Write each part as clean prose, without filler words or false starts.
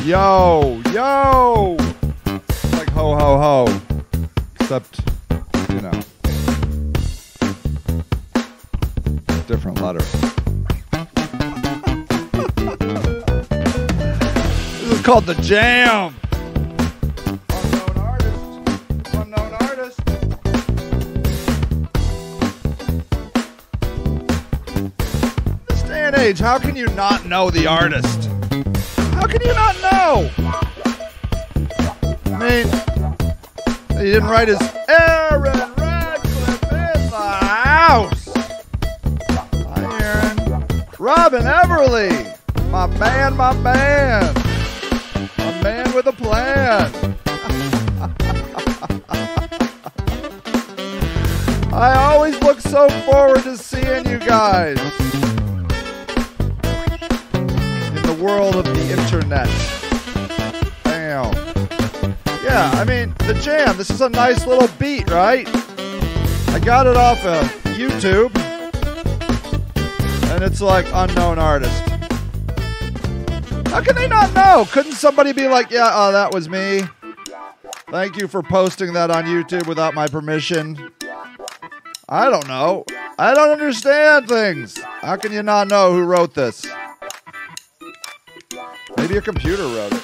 Yo, yo. It's like ho, ho, ho. Except, you know, different letter. This is called The Jam. Unknown artist. Unknown artist. This day and age, how can you not know the artist? How can you not know? I mean, he didn't write his Aaron Radcliffe in the house. Hi, Aaron. Robin Everly. My man, my man. A man with a plan. I always look so forward to seeing you guys in the world of the internet. Damn. Yeah, I mean, The Jam, this is a nice little beat, right? I got it off of YouTube, and it's like unknown artist. How can they not know? Couldn't somebody be like, yeah, oh, that was me. Thank you for posting that on YouTube without my permission. I don't know. I don't understand things. How can you not know who wrote this? Maybe a computer wrote it.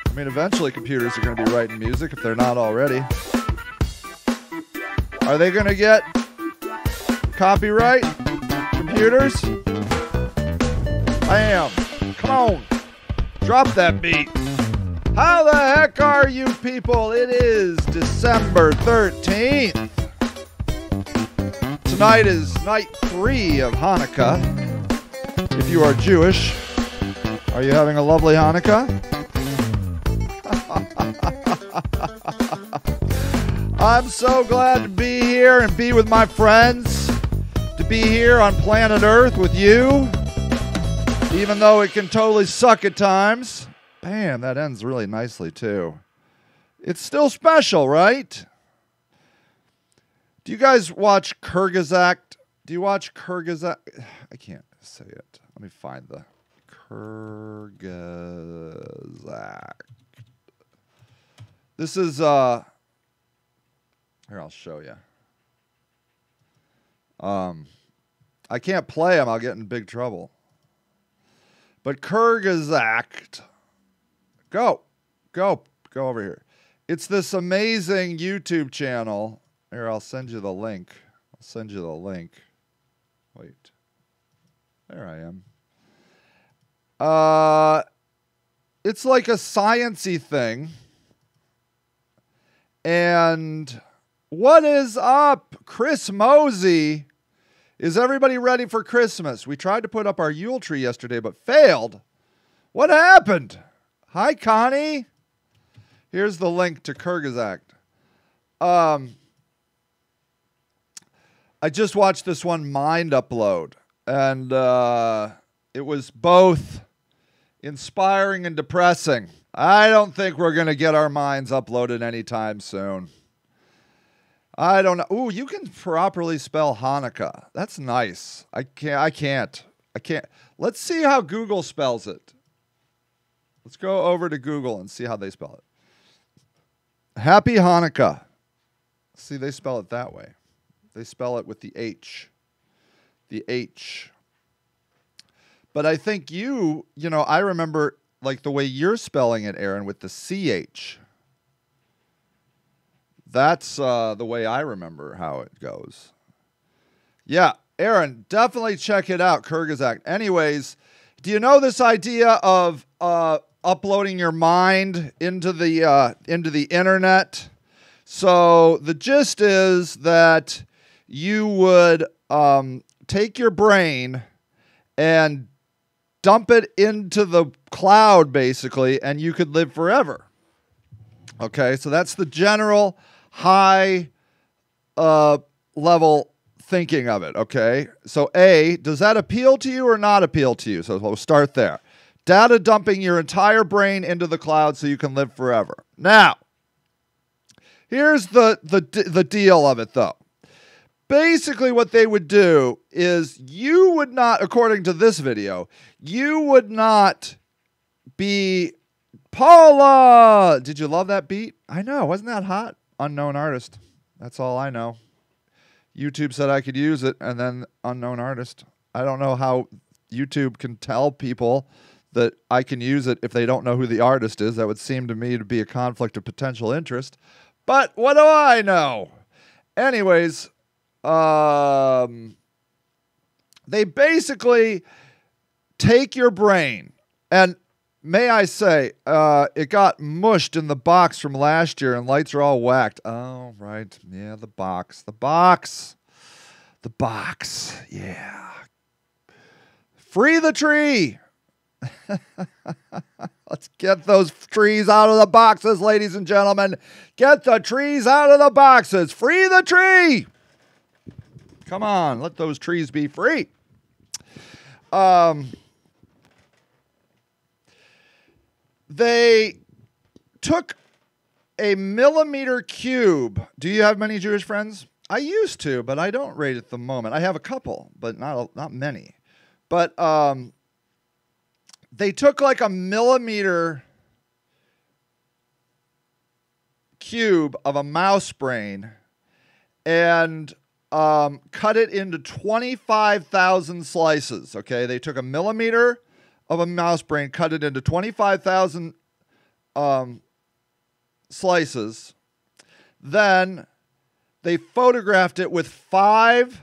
I mean, eventually computers are going to be writing music if they're not already. Are they going to get copyright? Computers? I am. Come on. Drop that beat. How the heck are you people? It is December 13th. Tonight is night 3 of Hanukkah. If you are Jewish, are you having a lovely Hanukkah? I'm so glad to be here and be with my friends, to be here on planet Earth with you, even though it can totally suck at times. Bam, that ends really nicely too. It's still special, right? Do you guys watch Kyrgyzak? Do you watch Kyrgyzak? I can't say it. Let me find the Kyrgyzak. This is, here, I'll show you. I can't play them. I'll get in big trouble. But Kyrgyzak, go over here. It's this amazing YouTube channel. Here, I'll send you the link. Wait. There I am. It's like a science-y thing. And what is up? Chris Mosey. Is everybody ready for Christmas? We tried to put up our Yule tree yesterday, but failed. What happened? Hi, Connie. Here's the link to Kyrgyzak. I just watched this one Mind upload, and it was both inspiring and depressing. I don't think we're going to get our minds uploaded anytime soon. I don't know. Ooh, you can properly spell Hanukkah. That's nice. I can't. Let's see how Google spells it. Let's go over to Google and see how they spell it. Happy Hanukkah. See, they spell it that way. They spell it with the H. The H. But I think you know, I remember like the way you're spelling it, Aaron, with the CH. That's the way I remember how it goes. Yeah, Aaron, definitely check it out, Kyrgyzak. Anyways, do you know this idea of uploading your mind into the internet? So the gist is that you would take your brain and dump it into the cloud, basically, and you could live forever. Okay, so that's the general high level thinking of it, okay? So A, does that appeal to you or not appeal to you? So we'll start there. Data dumping your entire brain into the cloud so you can live forever. Now, here's the deal of it, though. basically what they would do is you would not, according to this video, you would not be Paula. Did you love that beat? I know. Wasn't that hot? Unknown artist. That's all I know. YouTube said I could use it, and then unknown artist. I don't know how YouTube can tell people that I can use it if they don't know who the artist is. That would seem to me to be a conflict of potential interest. But what do I know? Anyways, they basically take your brain, and may I say, it got mushed in the box from last year, and lights are all whacked. Oh, right. Yeah, the box. The box. The box. Yeah. Free the tree. Let's get those trees out of the boxes, ladies and gentlemen. Get the trees out of the boxes. Free the tree. Come on, let those trees be free. They took a millimeter cube. Do you have many Jewish friends? I used to, but I don't right at the moment. I have a couple, but not many. But they took like a millimeter cube of a mouse brain and cut it into 25,000 slices. Okay, they took a millimeter of a mouse brain, cut it into 25,000 slices. Then they photographed it with 5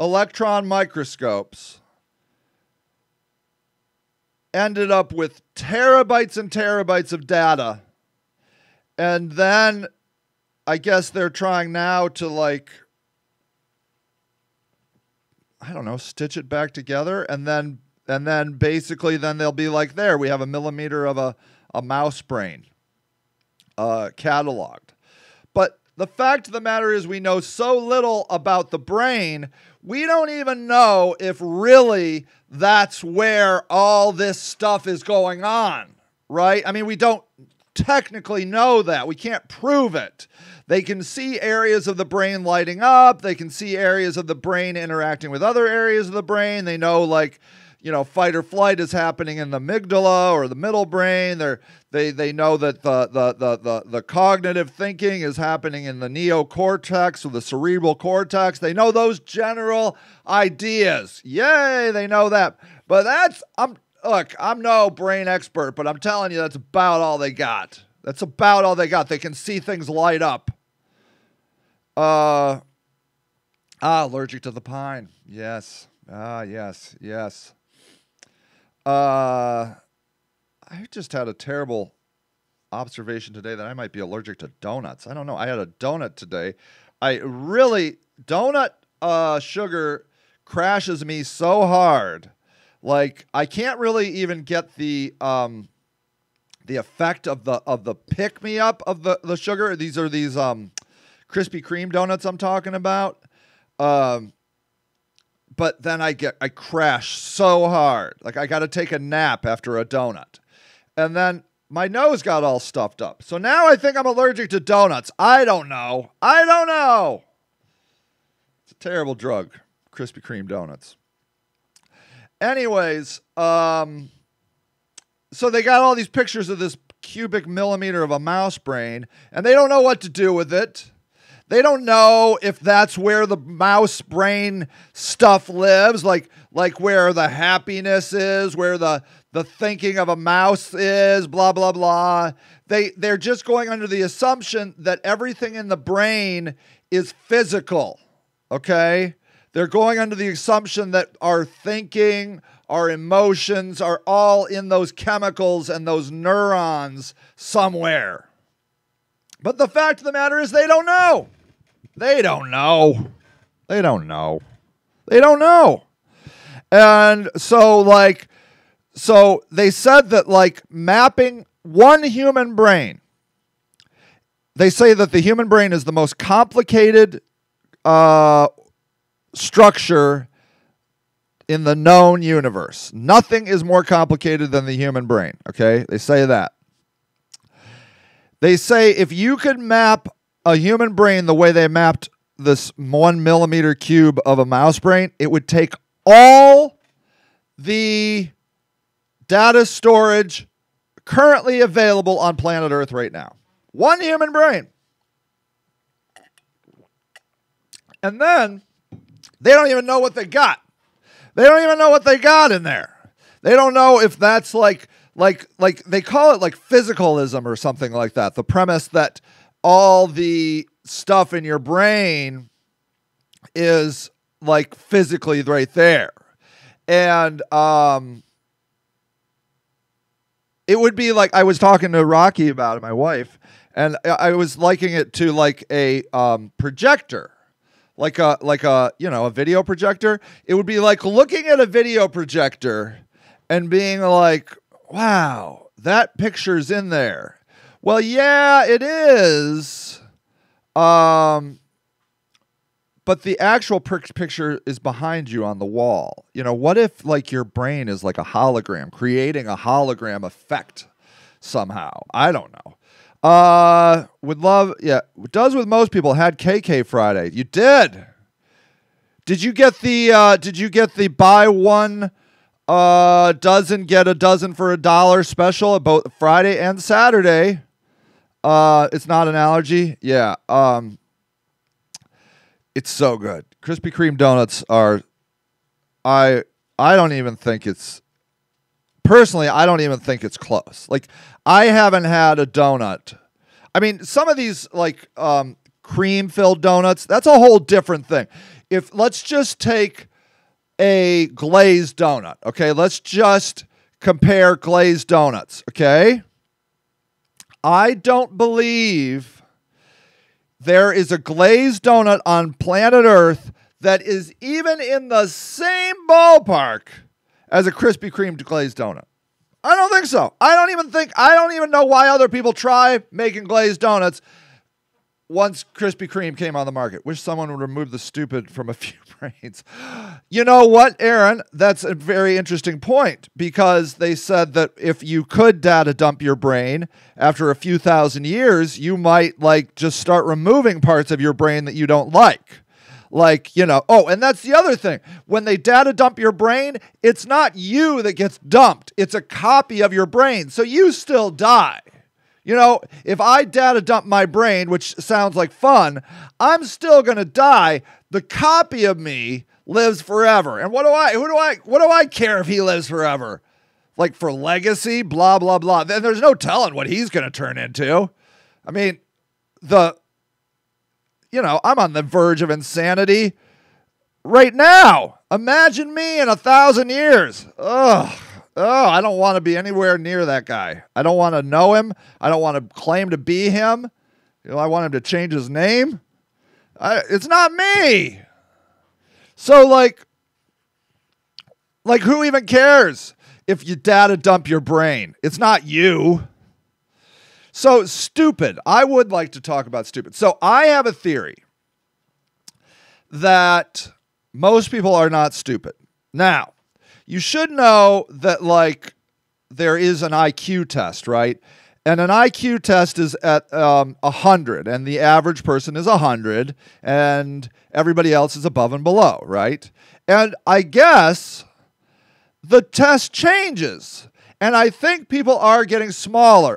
electron microscopes. Ended up with terabytes and terabytes of data. And then I guess they're trying now to, like, I don't know, stitch it back together, and then basically then they'll be like, there, we have a millimeter of a mouse brain cataloged. But the fact of the matter is we know so little about the brain, we don't even know if really that's where all this stuff is going on, right? I mean, we don't technically know that. We can't prove it. They can see areas of the brain lighting up. They can see areas of the brain interacting with other areas of the brain. They know, like, you know, fight or flight is happening in the amygdala or the middle brain. They know that the cognitive thinking is happening in the neocortex or the cerebral cortex. They know those general ideas. Yay, they know that. But look, I'm no brain expert, but I'm telling you that's about all they got. That's about all they got. They can see things light up. Allergic to the pine. Yes. Yes. I just had a terrible observation today that I might be allergic to donuts. I don't know. I had a donut today. Donut sugar crashes me so hard. Like, I can't really even get the effect of the pick me up of the sugar. These are these Krispy Kreme donuts I'm talking about. But then I crash so hard. Like, I got to take a nap after a donut. And then my nose got all stuffed up. So now I think I'm allergic to donuts. I don't know. It's a terrible drug, Krispy Kreme donuts. Anyways, so they got all these pictures of this cubic millimeter of a mouse brain, and they don't know what to do with it. They don't know if that's where the mouse brain stuff lives, like where the happiness is, where the thinking of a mouse is, blah, blah, blah. They're just going under the assumption that everything in the brain is physical, okay? They're going under the assumption that our thinking, our emotions are all in those chemicals and those neurons somewhere. But the fact of the matter is they don't know. They don't know. And so they said that, like, mapping one human brain, they say that the human brain is the most complicated structure in the known universe. Nothing is more complicated than the human brain, okay? They say that. They say if you could map a human brain the way they mapped this 1 millimeter cube of a mouse brain, it would take all the data storage currently available on planet Earth right now. One human brain. And then they don't even know what they got. They don't even know what they got in there. They don't know if that's like they call it like physicalism or something like that. The premise that all the stuff in your brain is like physically right there. And it would be like, I was talking to Rocky about it, my wife, and I was liking it to like a projector. Like a a video projector. It would be like looking at a video projector and being like, wow, that picture's in there. Well, yeah, it is. But the actual picture is behind you on the wall. What if like your brain is like a hologram, creating a hologram effect somehow? I don't know. Would love, yeah, does with most people. Had KK Friday. You did. Did you get the buy one dozen get a dozen for $1 special about Friday and Saturday? It's not an allergy. Yeah. It's so good. Krispy Kreme donuts are, I don't even think it's, personally, I don't even think it's close. Like, I haven't had a donut. I mean, some of these like cream-filled donuts, that's a whole different thing. Let's just take a glazed donut, okay? Let's just compare glazed donuts, okay? I don't believe there is a glazed donut on planet Earth that is even in the same ballpark as a Krispy Kreme glazed donut. I don't think so. I don't even know why other people try making glazed donuts once Krispy Kreme came on the market. Wish someone would remove the stupid from a few brains. You know what, Aaron? That's a very interesting point, because they said that if you could data dump your brain after a few thousand years, you might like just start removing parts of your brain that you don't like. Like, oh, and that's the other thing. When they data dump your brain, it's not you that gets dumped. It's a copy of your brain. So you still die. If I data dump my brain, which sounds like fun, I'm still going to die. The copy of me lives forever. And what do I care if he lives forever? Like for legacy, blah, blah, blah. Then there's no telling what he's going to turn into. I mean, I'm on the verge of insanity right now. Imagine me in 1,000 years. Oh, I don't want to be anywhere near that guy. I don't want to know him. I don't want to claim to be him. I want him to change his name. It's not me. So like who even cares if you data dump your brain? It's not you. So stupid. I would like to talk about stupid. So I have a theory that most people are not stupid. Now, you should know that like there is an IQ test, right? And an IQ test is at 100, and the average person is 100, and everybody else is above and below, right? And I guess the test changes. And I think people are getting smarter.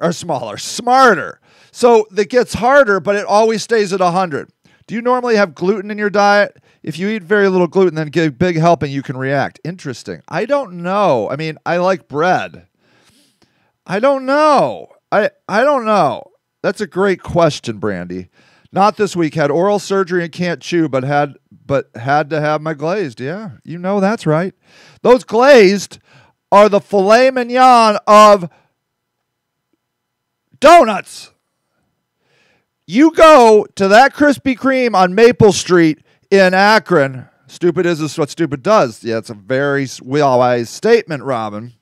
So it gets harder, but it always stays at 100. Do you normally have gluten in your diet? If you eat very little gluten, then give a big helping, you can react. Interesting. I don't know. I mean, I like bread. I don't know. I don't know. That's a great question, Brandy. Not this week. Had oral surgery and can't chew, but had to have my glazed. Yeah, that's right. Those glazed are the filet mignon of donuts. You go to that Krispy Kreme on Maple Street in Akron. Stupid is what stupid does. Yeah, it's a very wise statement, Robin.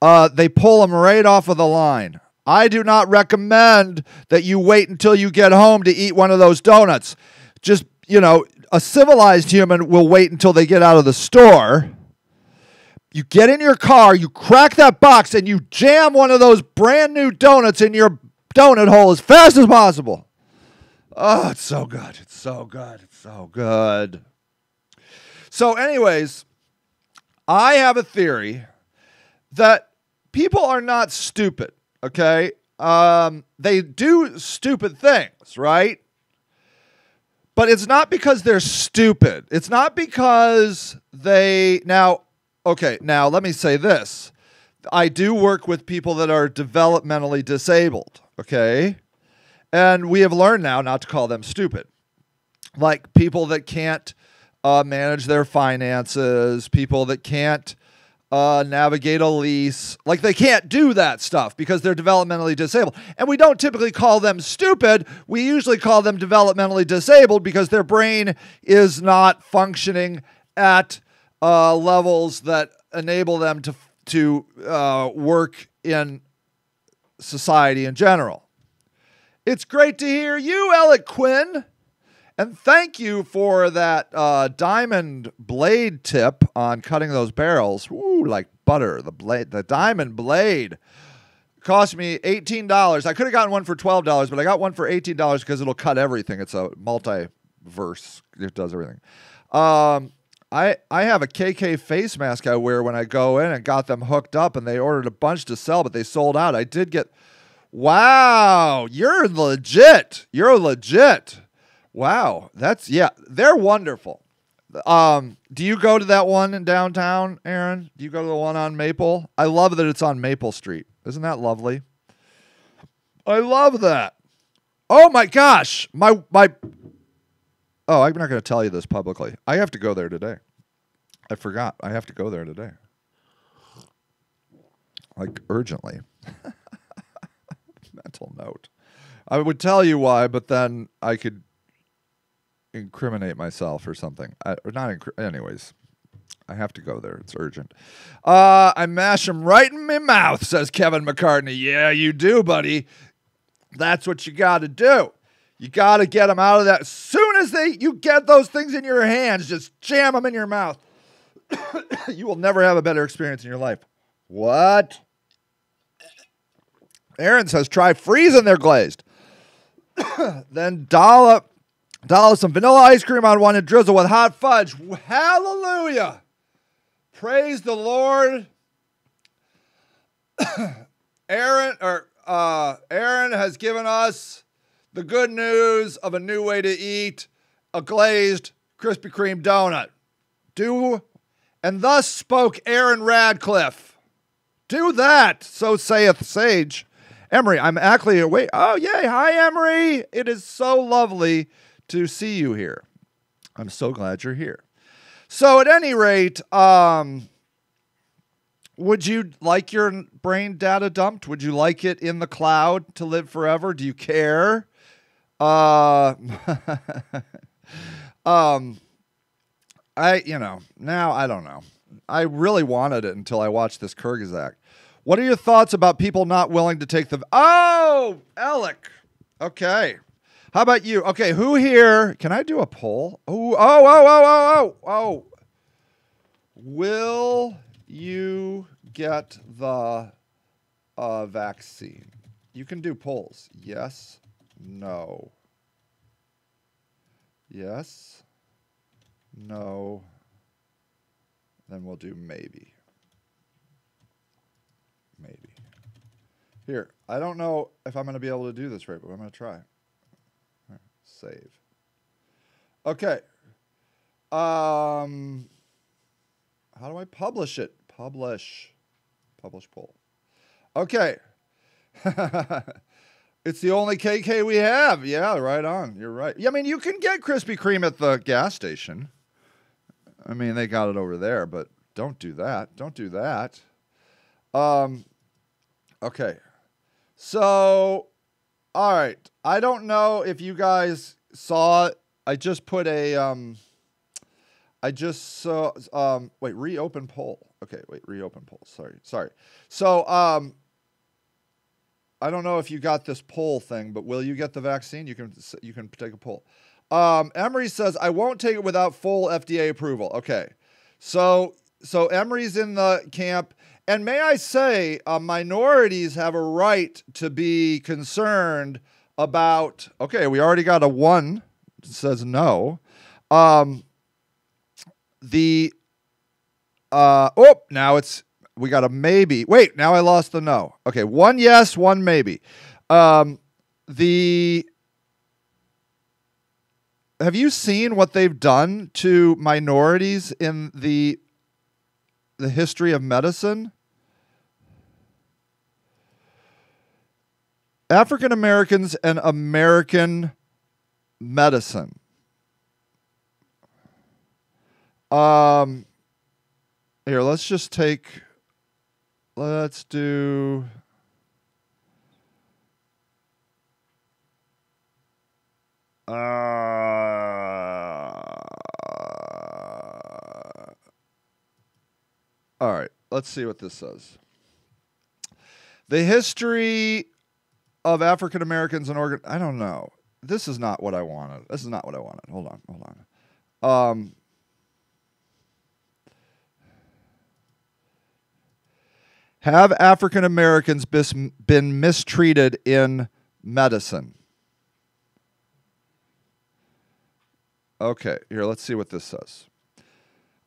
They pull them right off of the line. I do not recommend that you wait until you get home to eat one of those donuts. Just, a civilized human will wait until they get out of the store. You get in your car, you crack that box, and you jam one of those brand new donuts in your donut hole as fast as possible. Oh, it's so good. It's so good. It's so good. So, anyways, I have a theory that people are not stupid, okay? They do stupid things, right? But it's not because they're stupid. It's not because now, let me say this. I do work with people that are developmentally disabled, okay? And we have learned now not to call them stupid. Like people that can't manage their finances, people that can't navigate a lease. Like they can't do that stuff because they're developmentally disabled. And we don't typically call them stupid. We usually call them developmentally disabled because their brain is not functioning at levels that enable them to work in society in general. It's great to hear you, Alec Quinn. And thank you for that diamond blade tip on cutting those barrels. Ooh, like butter. The diamond blade cost me $18. I could have gotten one for $12, but I got one for $18 because it'll cut everything. It's a multi-verse. It does everything. I have a KK face mask I wear when I go in and got them hooked up, and they ordered a bunch to sell, but they sold out. I did get... Wow, you're legit. You're legit. Wow, they're wonderful. Do you go to that one in downtown, Aaron? Do you go to the one on Maple? I love that it's on Maple Street. Isn't that lovely? I love that. Oh my gosh, my. Oh, I'm not going to tell you this publicly. I have to go there today. I forgot. I have to go there today. Like urgently. Mental note. I would tell you why, but then I could incriminate myself or something. Anyways, I have to go there. It's urgent. I mash them right in my mouth, says Kevin McCartney. Yeah, you do, buddy. That's what you got to do. You got to get them out of that. As soon as you get those things in your hands, just jam them in your mouth. You will never have a better experience in your life. What? Aaron says, try freezing their glazed. Then dollop some vanilla ice cream on one and drizzle with hot fudge. Hallelujah. Praise the Lord. Aaron has given us the good news of a new way to eat a glazed Krispy Kreme donut. And thus spoke Aaron Radcliffe. Do that, so saith sage. Emery, I'm actually awake. Oh, yay. Hi, Emery. It is so lovely to see you here. I'm so glad you're here. So at any rate, would you like your brain data dumped? Would you like it in the cloud to live forever? Do you care? Now I don't know. I really wanted it until I watched this Kyrgyzak. What are your thoughts about people not willing to take the... Oh, Alec. Okay. How about you? Okay, who here... Can I do a poll? Oh. Will you get the vaccine? You can do polls. Yes. No. Yes. No. Then we'll do maybe. Maybe. Here, I don't know if I'm going to be able to do this right, but I'm going to try. Right, save. Okay. How do I publish it? Publish poll. Okay. It's the only KK we have. Yeah, right on. You're right. Yeah, I mean, you can get Krispy Kreme at the gas station. I mean, they got it over there, but don't do that. Don't do that. Okay. So, all right. I don't know if you guys saw it. I just put a, wait, reopen poll. Okay, wait, reopen poll. Sorry. So, I don't know if you got this poll thing, but will you get the vaccine? You can take a poll. Emery says, I won't take it without full FDA approval. Okay. So Emery's in the camp. And may I say, minorities have a right to be concerned about, okay, we already got a 1 that says no. Now we got a maybe. Wait, now I lost the no. Okay, 1 yes, 1 maybe. Have you seen what they've done to minorities in the history of medicine? African Americans and American medicine. Here, let's do all right, let's see what this says. The history of African Americans and I don't know. This is not what I wanted. Hold on. Have African Americans been mistreated in medicine? Okay, here, let's see what this says.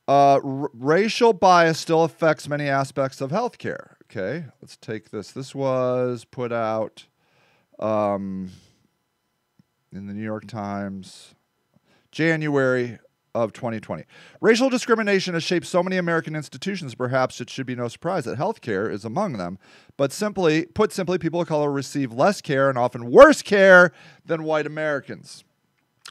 Racial bias still affects many aspects of healthcare. Okay, let's take this. This was put out in the New York Times, January of 2020. Racial discrimination has shaped so many American institutions, perhaps it should be no surprise that healthcare is among them. But put simply, people of color receive less care and often worse care than white Americans.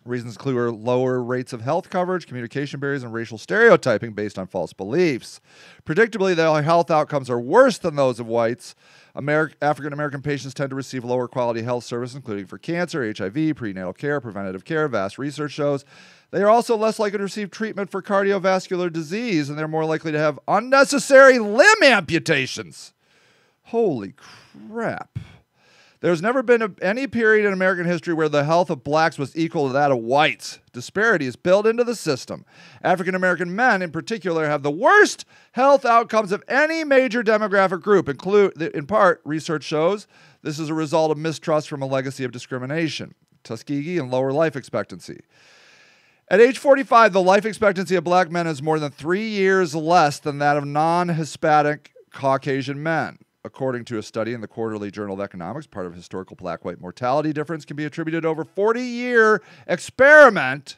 Reasons include lower rates of health coverage, communication barriers, and racial stereotyping based on false beliefs. Predictably, their health outcomes are worse than those of whites. African American patients tend to receive lower quality health services, including for cancer, HIV, prenatal care, preventative care. Vast research shows they are also less likely to receive treatment for cardiovascular disease, and they're more likely to have unnecessary limb amputations. Holy crap. There's never been any period in American history where the health of blacks was equal to that of whites. Disparity is built into the system. African American men, in particular, have the worst health outcomes of any major demographic group. In part, research shows this is a result of mistrust from a legacy of discrimination, Tuskegee, and lower life expectancy. At age 45, the life expectancy of black men is more than 3 years less than that of non-Hispanic Caucasian men. According to a study in the Quarterly Journal of Economics, part of a historical black-white mortality difference can be attributed to over 40-year experiment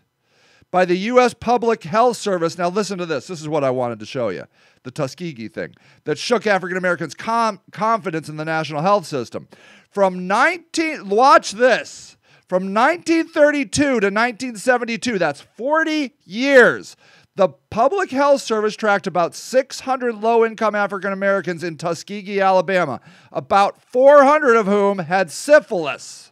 by the U.S. Public Health Service. Now listen to this. This is what I wanted to show you. The Tuskegee thing that shook African Americans' confidence in the national health system. Watch this. From 1932 to 1972, that's 40 years. The Public Health Service tracked about 600 low-income African Americans in Tuskegee, Alabama, about 400 of whom had syphilis.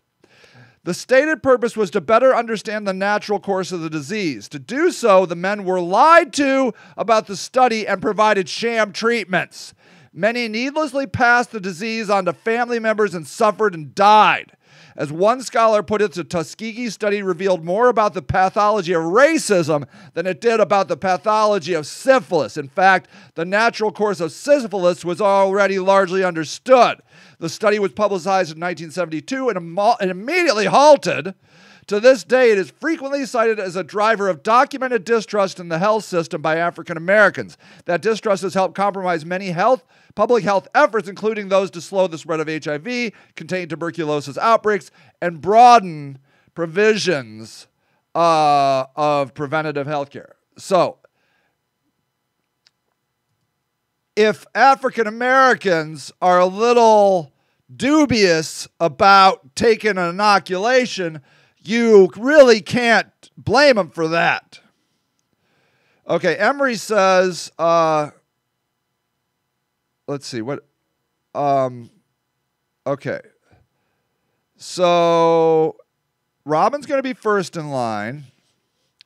The stated purpose was to better understand the natural course of the disease. To do so, the men were lied to about the study and provided sham treatments. Many needlessly passed the disease on to family members and suffered and died. As one scholar put it, the Tuskegee study revealed more about the pathology of racism than it did about the pathology of syphilis. In fact, the natural course of syphilis was already largely understood. The study was publicized in 1972 and immediately halted. To this day, it is frequently cited as a driver of documented distrust in the health system by African Americans. That distrust has helped compromise many public health efforts, including those to slow the spread of HIV, contain tuberculosis outbreaks, and broaden provisions of preventative health care. So, if African Americans are a little dubious about taking an inoculation, you really can't blame them for that. Okay, Emery says, let's see, what, okay. So, Robin's going to be first in line.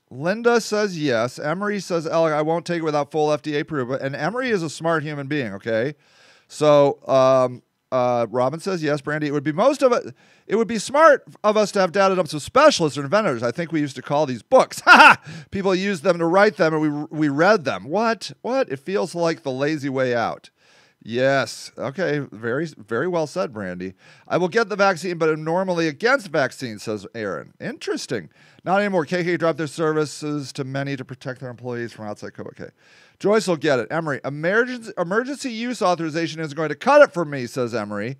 Linda says yes. Emery says, Alec, I won't take it without full FDA approval. And Emery is a smart human being, okay? So, Robin says yes. Brandy, it would be smart of us to have data dumps of specialists or inventors. I think we used to call these books. People used them to write them, and we read them. What? It feels like the lazy way out. Yes. Okay. Very, very well said, Brandy. I will get the vaccine, but am normally against vaccines, says Aaron. Interesting. Not anymore. KK dropped their services to many to protect their employees from outside COVID. Okay. Joyce will get it. Emery, emergency use authorization is going to cut it for me, says Emery.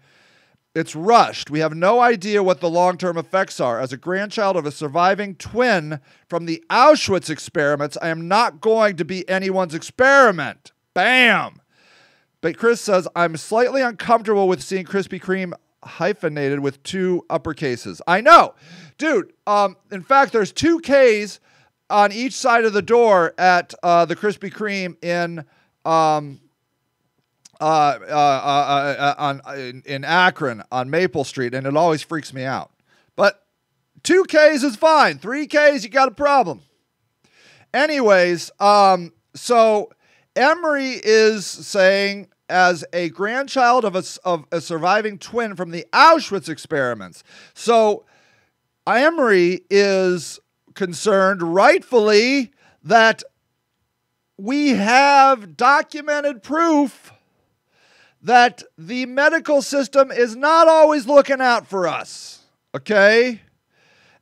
It's rushed. We have no idea what the long-term effects are. As a grandchild of a surviving twin from the Auschwitz experiments, I am not going to be anyone's experiment. Bam. But Chris says, I'm slightly uncomfortable with seeing Krispy Kreme hyphenated with 2 uppercases. I know. Dude, in fact, there's 2 Ks on each side of the door at the Krispy Kreme in Akron on Maple Street, and it always freaks me out. But 2 Ks is fine. 3 Ks, you got a problem. Anyways, so Emery is saying, as a grandchild of a surviving twin from the Auschwitz experiments. So Emery is concerned, rightfully, that we have documented proof that the medical system is not always looking out for us, okay?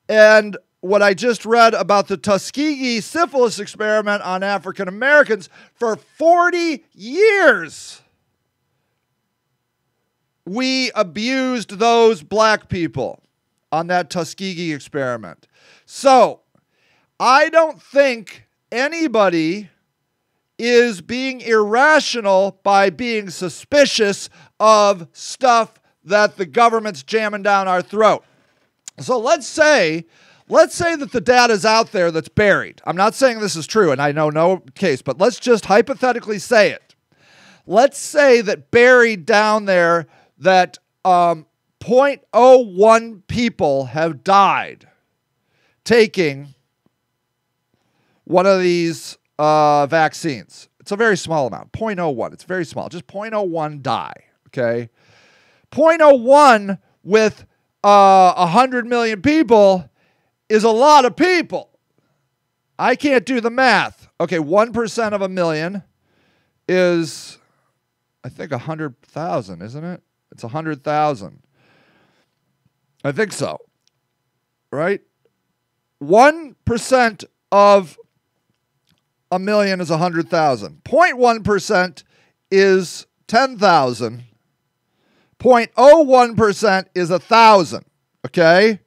And what I just read about the Tuskegee syphilis experiment on African Americans, for 40 years, we abused those black people on that Tuskegee experiment. So I don't think anybody is being irrational by being suspicious of stuff that the government's jamming down our throat. So let's say that the data is out there that's buried. I'm not saying this is true, and I know no case, but let's just hypothetically say it. Let's say that buried down there that 0.01 people have died taking one of these vaccines. It's a very small amount, 0.01. It's very small. Just 0.01 die, okay? 0.01 with 100 million people is a lot of people. I can't do the math. Okay, 1% of a million is, I think, 100,000, isn't it? It's 100,000. I think so. Right? 1% of a million is 100,000. 0.1% is 10,000. 0.01% is 1,000. Okay?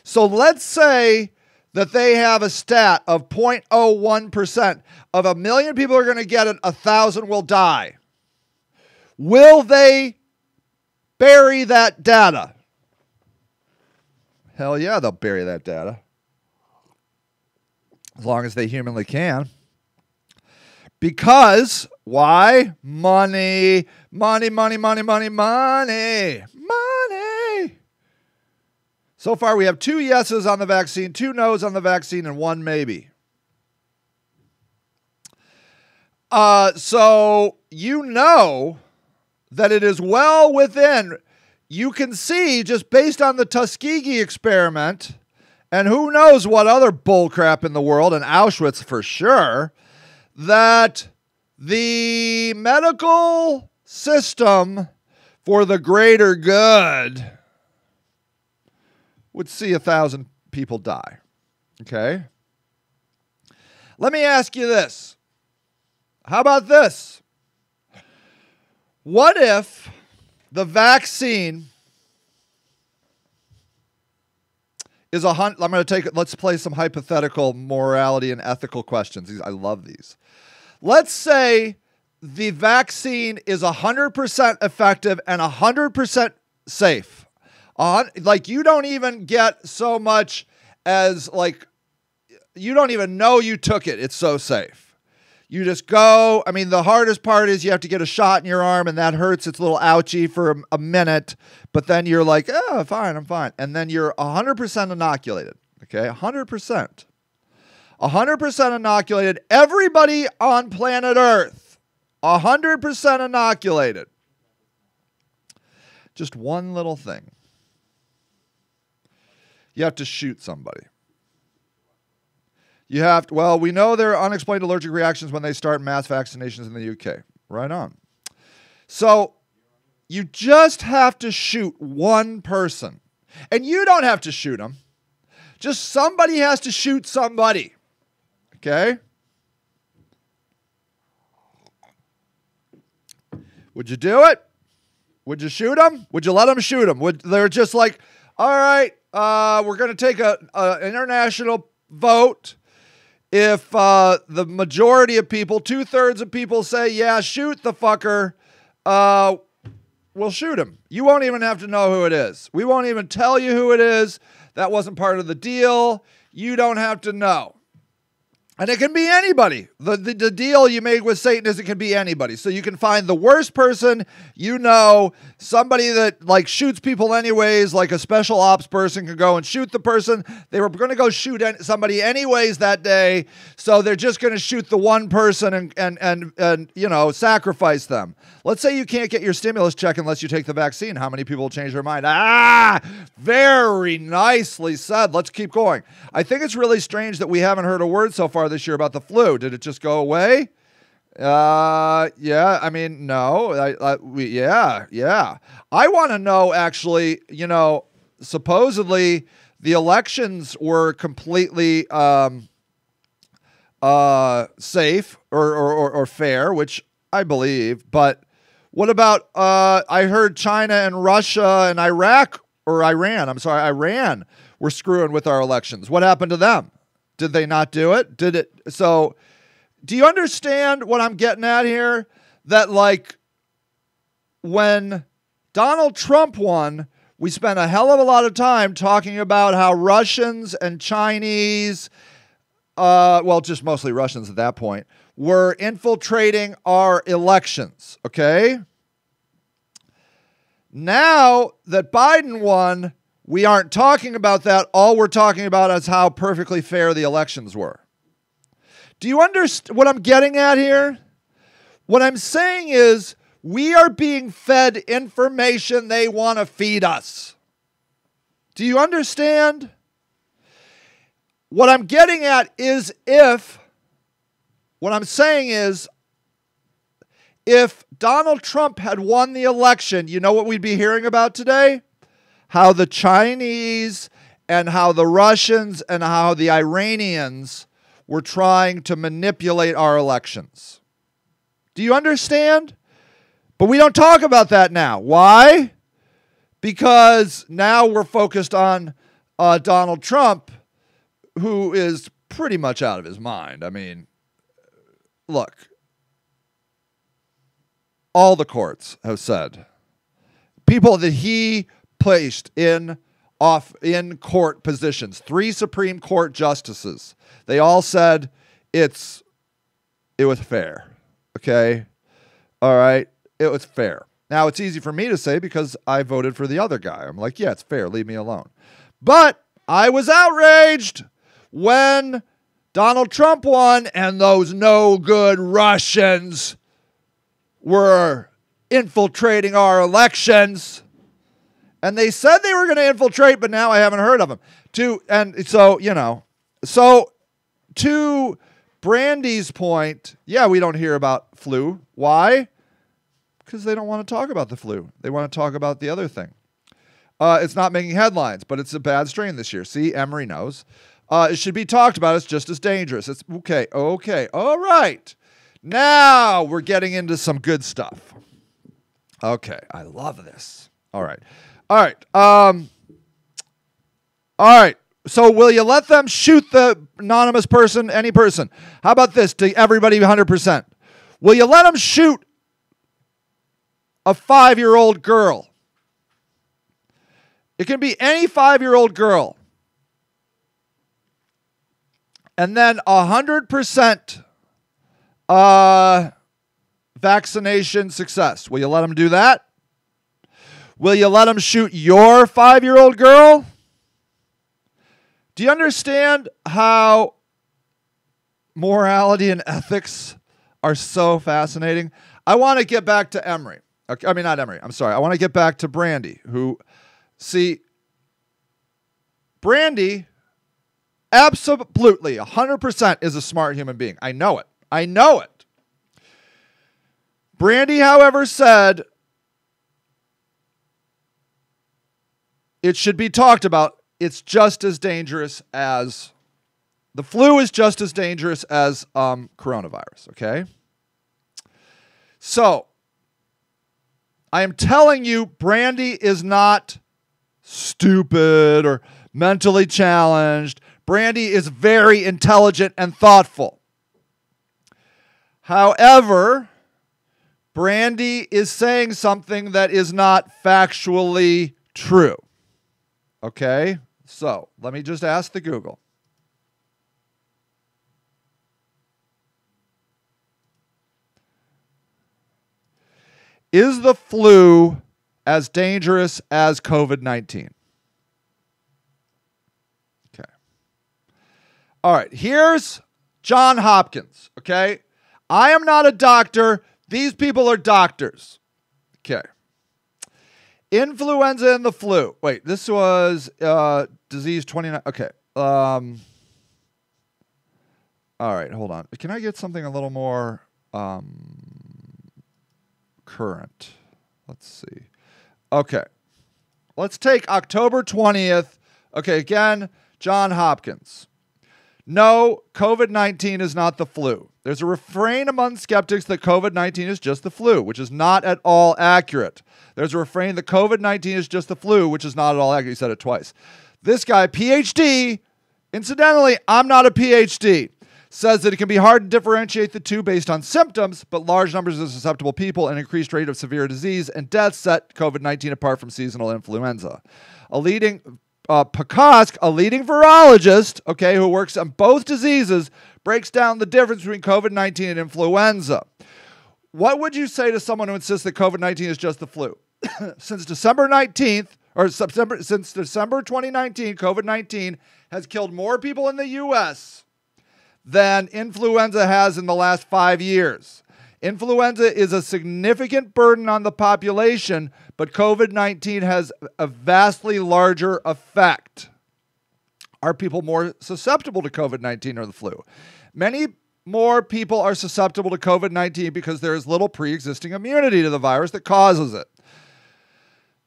So let's say that they have a stat of 0.01%. Of a million people are going to get it, 1,000 will die. Will they bury that data? Hell yeah, they'll bury that data. As long as they humanly can. Because, why? Money. Money, money, money, money, money. Money. So far, we have 2 yeses on the vaccine, 2 no's on the vaccine, and 1 maybe. So you know that it is well within, you can see just based on the Tuskegee experiment, and who knows what other bullcrap in the world, and Auschwitz for sure, that the medical system for the greater good would see 1,000 people die. Okay? Let me ask you this. How about this? What if the vaccine is I'm going to take it. Let's play some hypothetical morality and ethical questions. I love these. Let's say the vaccine is 100% effective and 100% safe. Like you don't even get so much as like, you don't even know you took it. It's so safe. You just go. I mean, the hardest part is you have to get a shot in your arm and that hurts. It's a little ouchy for a minute, but then you're like, oh, fine, I'm fine. And then you're 100% inoculated. Okay, 100%. 100% inoculated. Everybody on planet Earth, 100% inoculated. Just one little thing. You have to shoot somebody. You have to, well, we know there are unexplained allergic reactions when they start mass vaccinations in the UK. Right on. So you just have to shoot one person. And you don't have to shoot them. Just somebody has to shoot somebody. Okay? Would you do it? Would you shoot them? Would you let them shoot them? They're just like, all right, we're going to take an international vote. If the majority of people, 2/3 of people say, yeah, shoot the fucker, we'll shoot him. You won't even have to know who it is. We won't even tell you who it is. That wasn't part of the deal. You don't have to know. And it can be anybody. The deal you made with Satan is it can be anybody. So you can find the worst person you know, somebody that like shoots people anyways, like a special ops person can go and shoot the person. They were going to go shoot somebody anyways that day, so they're just going to shoot the one person and you know, sacrifice them. Let's say you can't get your stimulus check unless you take the vaccine. How many people will change their mind? Very nicely said. Let's keep going. I think it's really strange that we haven't heard a word so far this year about the flu. Did it just go away? Yeah. I mean, no. Yeah. I want to know, actually, you know, supposedly the elections were completely safe or fair, which I believe. But what about, I heard China and Russia and Iran were screwing with our elections. What happened to them? Did they not do it? Did it? So do you understand what I'm getting at here? That like when Donald Trump won, we spent a hell of a lot of time talking about how Russians and Chinese, well, just mostly Russians at that point, were infiltrating our elections, okay? Now that Biden won, we aren't talking about that. All we're talking about is how perfectly fair the elections were. Do you understand what I'm getting at here? What I'm saying is we are being fed information they want to feed us. Do you understand? What I'm getting at is what I'm saying is, if Donald Trump had won the election, you know what we'd be hearing about today? How the Chinese and how the Russians and how the Iranians were trying to manipulate our elections. Do you understand? But we don't talk about that now. Why? Because now we're focused on Donald Trump, who is pretty much out of his mind. I mean, look, all the courts have said, people that he placed in court positions, 3 Supreme Court justices, they all said it was fair. Okay? All right? It was fair. Now, it's easy for me to say because I voted for the other guy. I'm like, yeah, it's fair. Leave me alone. But I was outraged when Donald Trump won and those no good Russians were infiltrating our elections. And they said they were going to infiltrate, but now I haven't heard of them. So to Brandy's point, yeah, we don't hear about flu. Why? Because they don't want to talk about the flu. They want to talk about the other thing. It's not making headlines, but it's a bad strain this year. See, Emery knows. It should be talked about. It's just as dangerous. It's okay. All right. Now we're getting into some good stuff. Okay. I love this. All right. All right. So will you let them shoot the anonymous person, any person? How about this to everybody 100%? Will you let them shoot a 5-year-old girl? It can be any 5-year-old girl. And then 100% vaccination success. Will you let them do that? Will you let them shoot your 5-year-old girl? Do you understand how morality and ethics are so fascinating? I want to get back to Emery. Okay, I mean, not Emery. I'm sorry. I want to get back to Brandy, who, see, Brandy absolutely 100% is a smart human being. I know it. Brandy, however, said it should be talked about. It's just as dangerous as the flu is just as dangerous as coronavirus, okay? So, I am telling you, Brandy is not stupid or mentally challenged. Brandy is very intelligent and thoughtful. However, Brandy is saying something that is not factually true. Okay? So, let me just ask the Google. Is the flu as dangerous as COVID-19? Okay. All right, here's John Hopkins, okay? I am not a doctor. These people are doctors. Okay. Influenza and the flu. Wait, this was disease 29. Okay. All right, hold on. Can I get something a little more current? Let's see. Okay. Let's take October 20th. Okay, again, John Hopkins. No, COVID-19 is not the flu. There's a refrain among skeptics that COVID-19 is just the flu, which is not at all accurate. There's a refrain that COVID-19 is just the flu, which is not at all accurate. He said it twice. This guy, PhD, incidentally, I'm not a PhD, says that it can be hard to differentiate the two based on symptoms, but large numbers of susceptible people and increased rate of severe disease and death set COVID-19 apart from seasonal influenza. Pakosk, a leading virologist, okay, who works on both diseases, breaks down the difference between COVID-19 and influenza. What would you say to someone who insists that COVID-19 is just the flu? Since December 2019, COVID-19 has killed more people in the U.S. than influenza has in the last 5 years. Influenza is a significant burden on the population, but COVID-19 has a vastly larger effect. Are people more susceptible to COVID-19 or the flu? Many more people are susceptible to COVID-19 because there is little pre-existing immunity to the virus that causes it.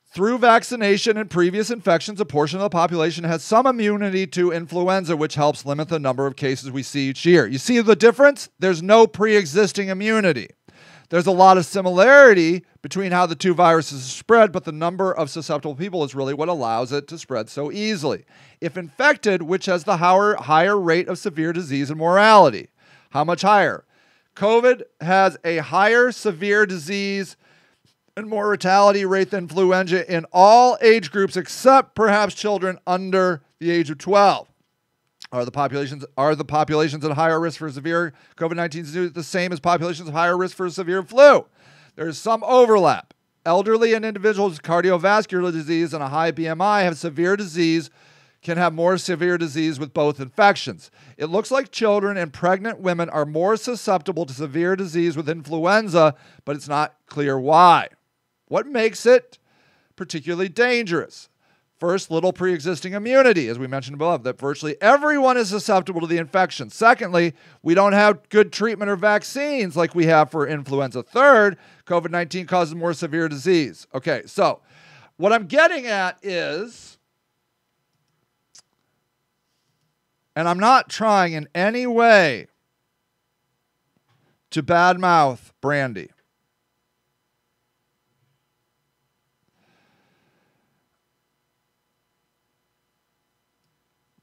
Through vaccination and previous infections, a portion of the population has some immunity to influenza, which helps limit the number of cases we see each year. You see the difference? There's no pre-existing immunity. There's a lot of similarity between how the two viruses spread, but the number of susceptible people is really what allows it to spread so easily. If infected, which has the higher rate of severe disease and mortality? How much higher? COVID has a higher severe disease and mortality rate than influenza in all age groups except perhaps children under the age of 12. Are the populations at higher risk for severe COVID-19 disease the same as populations of higher risk for severe flu? There is some overlap. Elderly and individuals with cardiovascular disease and a high BMI have severe disease, can have more severe disease with both infections. It looks like children and pregnant women are more susceptible to severe disease with influenza, but it's not clear why. What makes it particularly dangerous? First, little pre-existing immunity, as we mentioned above, that virtually everyone is susceptible to the infection. Secondly, we don't have good treatment or vaccines like we have for influenza. Third, COVID-19 causes more severe disease. Okay, so what I'm getting at is, and I'm not trying in any way to badmouth Brandy.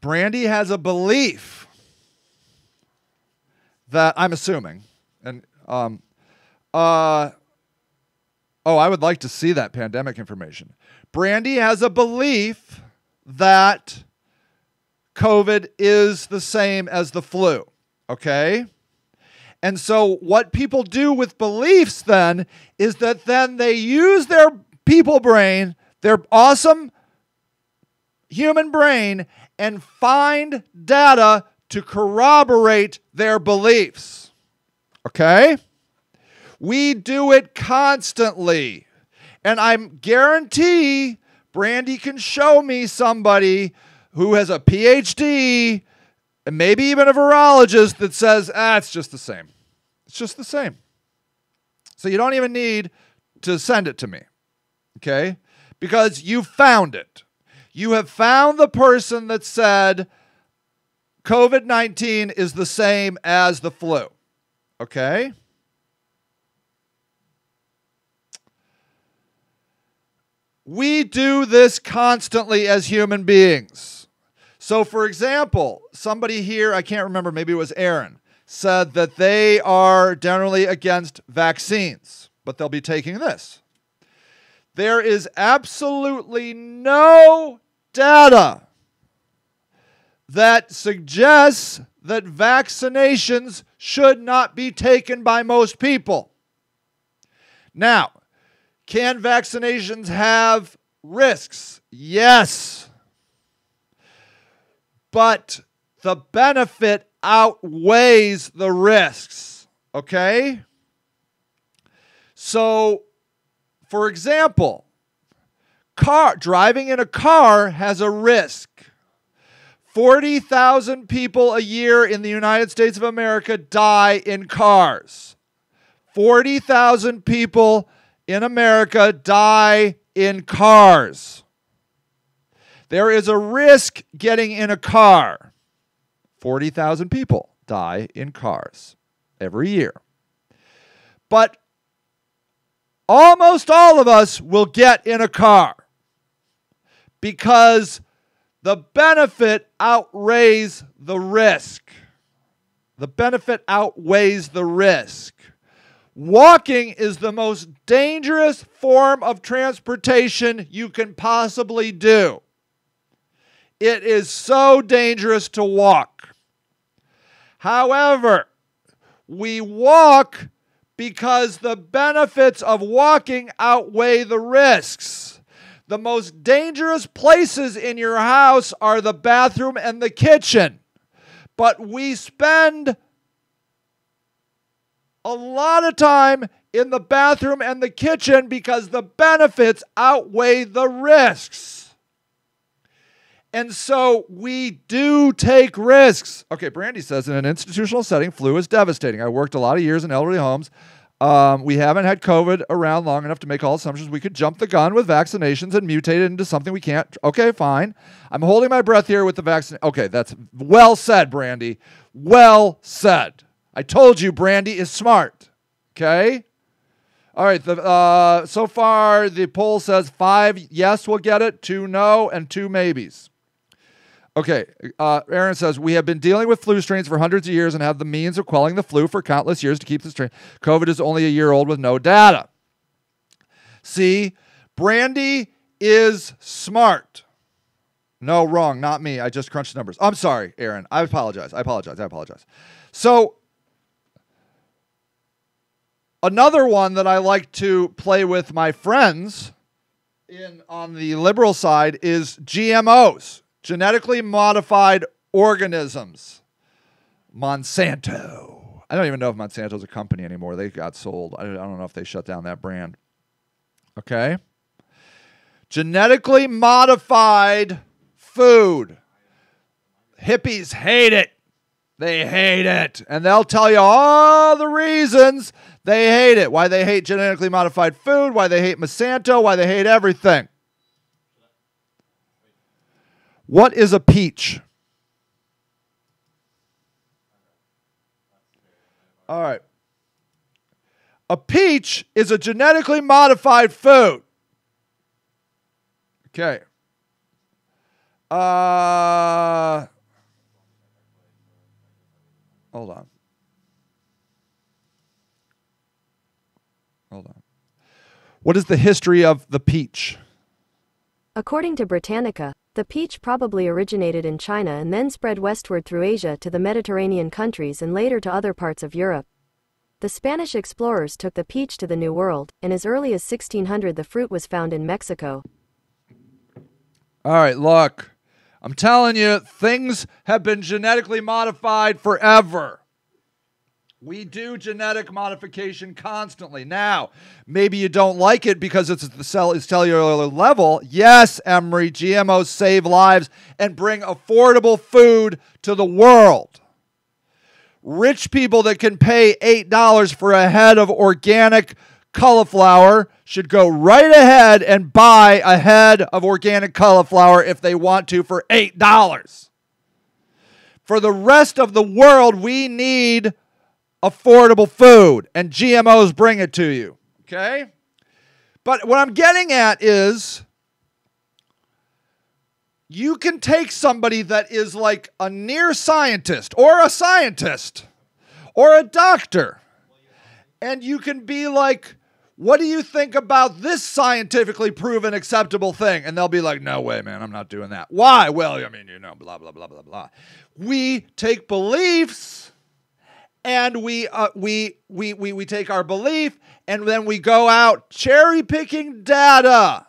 Brandy has a belief that I'm assuming, and I would like to see that pandemic information. Brandy has a belief that COVID is the same as the flu, okay? And so what people do with beliefs then is that then they use their people brain, their awesome human brain, and find data to corroborate their beliefs. Okay? We do it constantly. And I guarantee Brandy can show me somebody who has a PhD and maybe even a virologist that says, it's just the same. It's just the same. So you don't even need to send it to me, okay? Because you found it. You have found the person that said COVID-19 is the same as the flu, okay? We do this constantly as human beings. So, for example, somebody here, I can't remember, maybe it was Aaron, said that they are generally against vaccines, but they'll be taking this. There is absolutely no data that suggests that vaccinations should not be taken by most people. Now, can vaccinations have risks? Yes. But the benefit outweighs the risks, okay? So, for example, driving in a car has a risk. 40,000 people a year in the United States of America die in cars. 40,000 people in America die in cars. There is a risk getting in a car. 40,000 people die in cars every year. But almost all of us will get in a car because the benefit outweighs the risk. The benefit outweighs the risk. Walking is the most dangerous form of transportation you can possibly do. It is so dangerous to walk. However, we walk because the benefits of walking outweigh the risks. The most dangerous places in your house are the bathroom and the kitchen. But we spend a lot of time in the bathroom and the kitchen because the benefits outweigh the risks. And so we do take risks. Okay, Brandy says, in an institutional setting, flu is devastating. I worked a lot of years in elderly homes. We haven't had COVID around long enough to make all assumptions. We could jump the gun with vaccinations and mutate it into something we can't. Okay, fine. I'm holding my breath here with the vaccine. Okay, that's well said, Brandy. Well said. I told you Brandy is smart. Okay? All right, so far the poll says 5 yes will get it, 2 no, and 2 maybes. Okay, Aaron says, we have been dealing with flu strains for hundreds of years and have the means of quelling the flu for countless years to keep the strain. COVID is only a year old with no data. See, Brandy is smart. No, wrong, not me. I just crunched numbers. I'm sorry, Aaron. I apologize. So, another one that I like to play with my friends on the liberal side is GMOs. Genetically modified organisms. Monsanto. I don't even know if Monsanto's a company anymore. They got sold. I don't know if they shut down that brand. Okay? Genetically modified food. Hippies hate it. They hate it. And they'll tell you all the reasons they hate it. Why they hate genetically modified food, why they hate Monsanto, why they hate everything. What is a peach? All right. A peach is a genetically modified food. Okay. Hold on. What is the history of the peach? According to Britannica, the peach probably originated in China and then spread westward through Asia to the Mediterranean countries and later to other parts of Europe. The Spanish explorers took the peach to the New World, and as early as 1600 the fruit was found in Mexico. All right, look, I'm telling you, things have been genetically modified forever. We do genetic modification constantly. Now, maybe you don't like it because it's at the cellular level. Yes, Emery, GMOs save lives and bring affordable food to the world. Rich people that can pay $8 for a head of organic cauliflower should go right ahead and buy a head of organic cauliflower if they want to for $8. For the rest of the world, we need affordable food, and GMOs bring it to you, okay? But what I'm getting at is you can take somebody that is like a near scientist or a scientist or a doctor, and you can be like, what do you think about this scientifically proven acceptable thing? And they'll be like, no way, man, I'm not doing that. Why? Well, I mean, you know, blah, blah, blah, blah, blah. We take beliefs and we take our belief and then we go out cherry picking data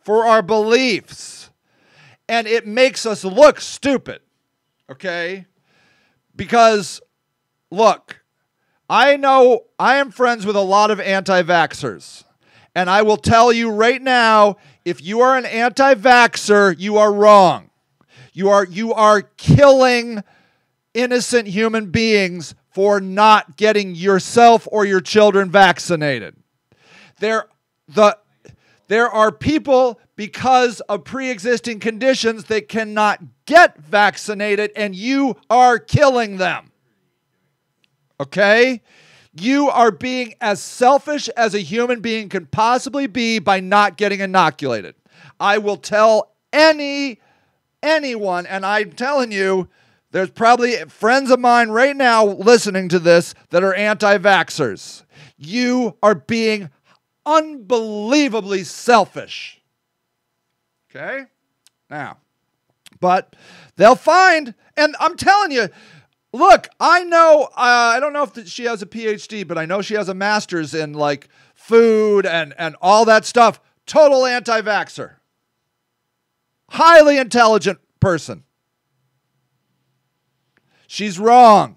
for our beliefs. And it makes us look stupid, okay? Because, look, I know I am friends with a lot of anti-vaxxers. And I will tell you right now, if you are an anti-vaxxer, you are wrong. You are killing innocent human beings for not getting yourself or your children vaccinated. There are people, because of pre-existing conditions, that cannot get vaccinated, and you are killing them. Okay? You are being as selfish as a human being can possibly be by not getting inoculated. I will tell anyone, and I'm telling you, there's probably friends of mine right now listening to this that are anti-vaxxers. You are being unbelievably selfish. Okay? Now, but they'll find, and I'm telling you, look, I know, I don't know if she has a PhD, but I know she has a master's in like food and all that stuff. Total anti-vaxxer. Highly intelligent person. She's wrong,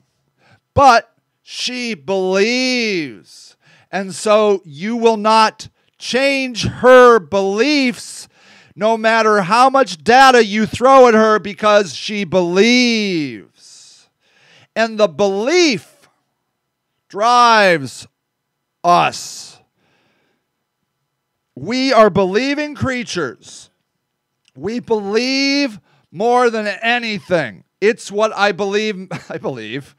but she believes. And so you will not change her beliefs no matter how much data you throw at her, because she believes. And the belief drives us. We are believing creatures. We believe more than anything. It's what I believe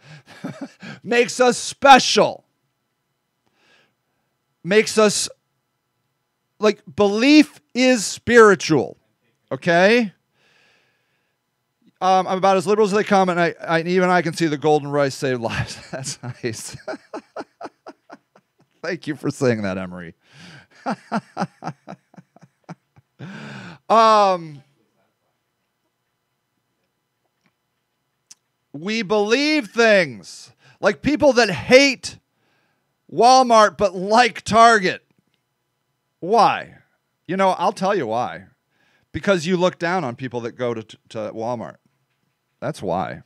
makes us special. Makes us, like, belief is spiritual, okay? I'm about as liberal as they come, and even I can see the golden rice save lives. That's nice. Thank you for saying that, Emery. We believe things. Like people that hate Walmart but like Target. Why? You know, I'll tell you why. Because you look down on people that go to Walmart. That's why.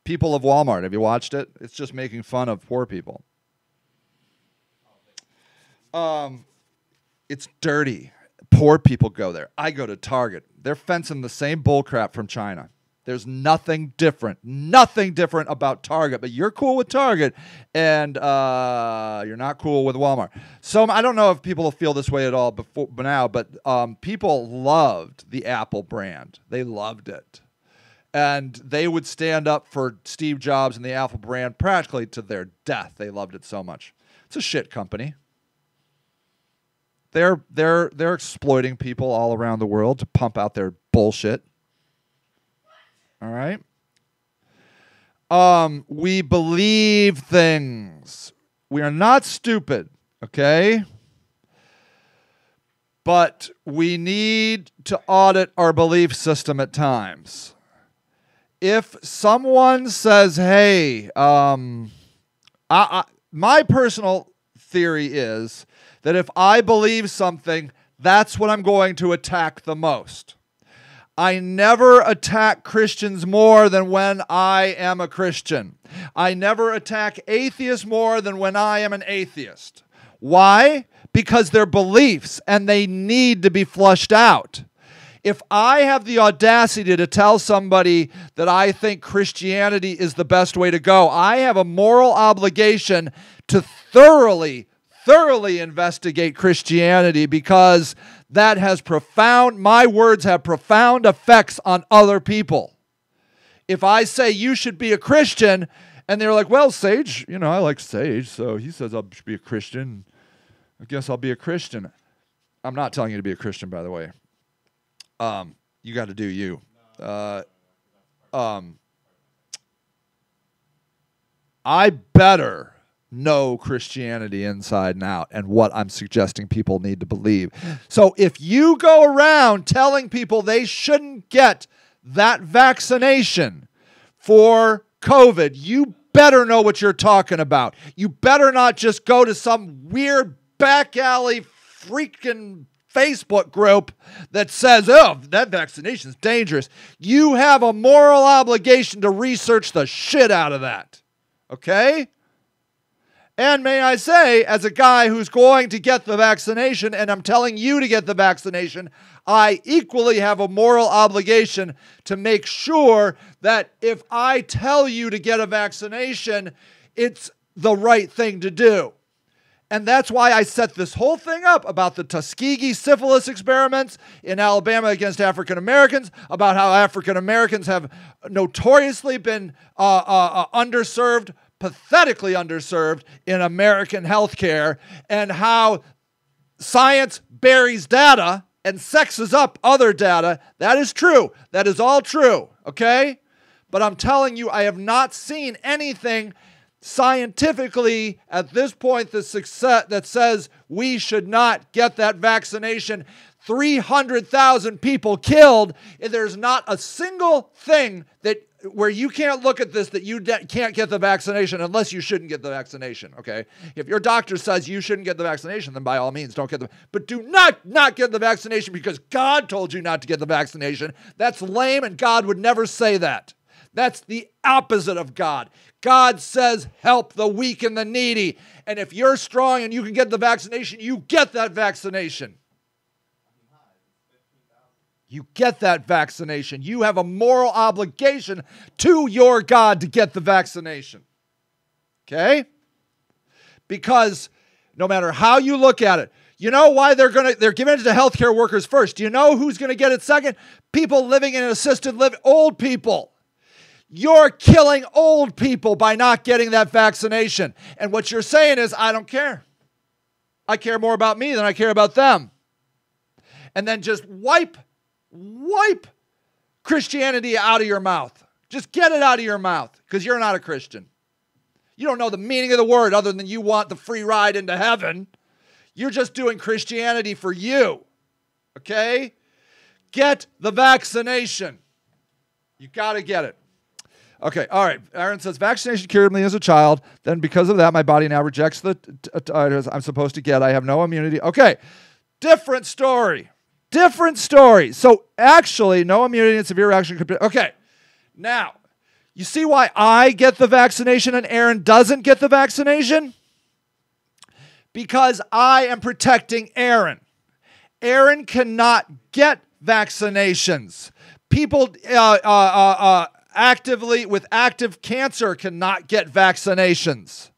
People of Walmart. Have you watched it? It's just making fun of poor people. It's dirty. Poor people go there. I go to Target. They're fencing the same bullcrap from China. There's nothing different about Target, but you're cool with Target, and you're not cool with Walmart. So I don't know if people feel this way at all now, but people loved the Apple brand. They loved it. And they would stand up for Steve Jobs and the Apple brand practically to their death. They loved it so much. It's a shit company. They're exploiting people all around the world to pump out their bullshit. All right. We believe things. We are not stupid, okay? But we need to audit our belief system at times. If someone says, hey, my personal theory is that if I believe something, that's what I'm going to attack the most. I never attack Christians more than when I am a Christian. I never attack atheists more than when I am an atheist. Why? Because they're beliefs and they need to be flushed out. If I have the audacity to tell somebody that I think Christianity is the best way to go, I have a moral obligation to thoroughly investigate Christianity, because that has my words have profound effects on other people. If I say you should be a Christian, and they're like, well, Sage, I like Sage, so he says I should be a Christian, I guess I'll be a Christian. I'm not telling you to be a Christian, by the way. You got to do you. I better know Christianity inside and out and what I'm suggesting people need to believe. So if you go around telling people they shouldn't get that vaccination for COVID, you better know what you're talking about. You better not just go to some weird back alley freaking Facebook group that says, oh, that vaccination is dangerous. You have a moral obligation to research the shit out of that. Okay? And may I say, as a guy who's going to get the vaccination, and I'm telling you to get the vaccination, I equally have a moral obligation to make sure that if I tell you to get a vaccination, it's the right thing to do. And that's why I set this whole thing up about the Tuskegee syphilis experiments in Alabama against African Americans, about how African Americans have notoriously been underserved, pathetically underserved in American healthcare, and how science buries data and sexes up other data. That is true. That is all true, okay? But I'm telling you, I have not seen anything scientifically at this point that says we should not get that vaccination. 300,000 people killed. There's not a single thing where you can't look at this that you can't get the vaccination unless you shouldn't get the vaccination, okay? If your doctor says you shouldn't get the vaccination, then by all means don't get the, but do not get the vaccination because God told you not to get the vaccination. That's lame, and God would never say that. That's the opposite of God. God says help the weak and the needy. And if you're strong and you can get the vaccination, you get that vaccination. You get that vaccination. You have a moral obligation to your God to get the vaccination. Okay? Because no matter how you look at it, you know why they're giving it to healthcare workers first. Do you know who's going to get it second? People living in assisted living, old people. You're killing old people by not getting that vaccination. And what you're saying is, I don't care. I care more about me than I care about them. And then just wipe Christianity out of your mouth. Just get it out of your mouth, because you're not a Christian. You don't know the meaning of the word other than you want the free ride into heaven. You're just doing Christianity for you. Okay? Get the vaccination. You got to get it. Okay, all right. Aaron says, vaccination cured me as a child. Then because of that, my body now rejects the titers I'm supposed to get. I have no immunity. Okay, different story. So actually, no immunity and severe reaction could be. Okay, now, you see why I get the vaccination and Aaron doesn't get the vaccination? Because I am protecting Aaron. Aaron cannot get vaccinations. People actively with active cancer cannot get vaccinations.